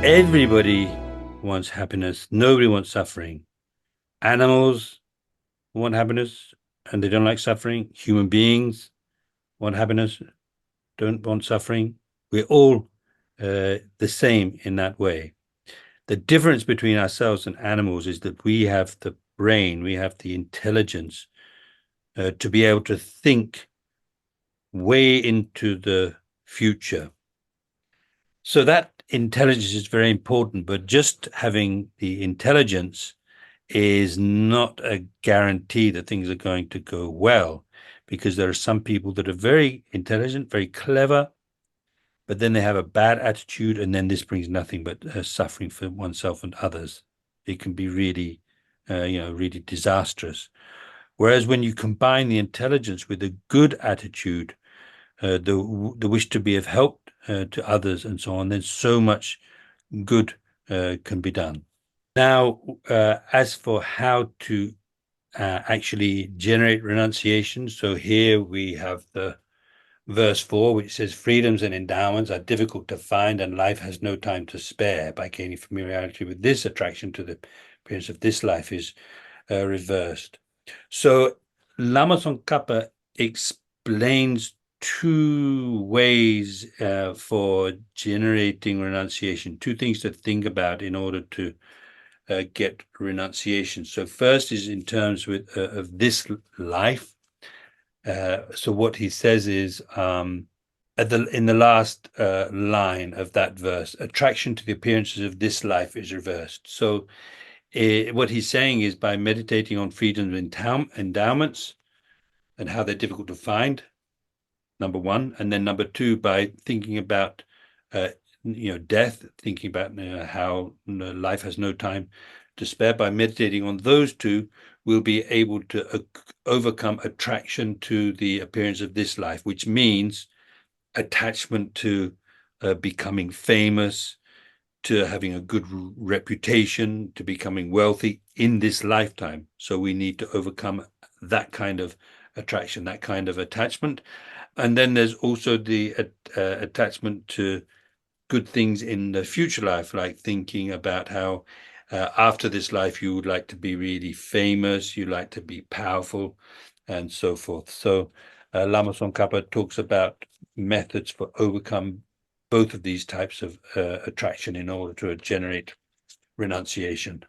Everybody wants happiness. Nobody wants suffering. Animals want happiness and they don't like suffering. Human beings want happiness, don't want suffering. We're all the same in that way. The difference between ourselves and animals is that we have the brain, we have the intelligence to be able to think way into the future. So that intelligence is very important, but just having the intelligence is not a guarantee that things are going to go well, because there are some people that are very intelligent, very clever, but then they have a bad attitude, and then this brings nothing but suffering for oneself and others. It can be really, really disastrous. Whereas when you combine the intelligence with a good attitude, the wish to be of help to others and so on, then so much good can be done. Now, as for how to actually generate renunciation, so here we have the verse 4, which says, freedoms and endowments are difficult to find and life has no time to spare. By gaining familiarity with this, attraction to the appearance of this life is reversed. So Lama Tsongkhapa explains two ways for generating renunciation, two things to think about in order to get renunciation. So first is in terms of this life. So what he says is in the last line of that verse, attraction to the appearances of this life is reversed. So what he's saying is, by meditating on freedom and endowments and how they're difficult to find, number one, and then number two, by thinking about death, thinking about how life has no time to spare. By meditating on those two, we'll be able to overcome attraction to the appearance of this life, which means attachment to becoming famous, to having a good reputation, to becoming wealthy in this lifetime. So we need to overcome that kind of attraction, that kind of attachment. And then there's also the attachment to good things in the future life, like thinking about how after this life you would like to be really famous, you like to be powerful, and so forth. So Lama Tsongkhapa talks about methods for overcome both of these types of attraction in order to generate renunciation.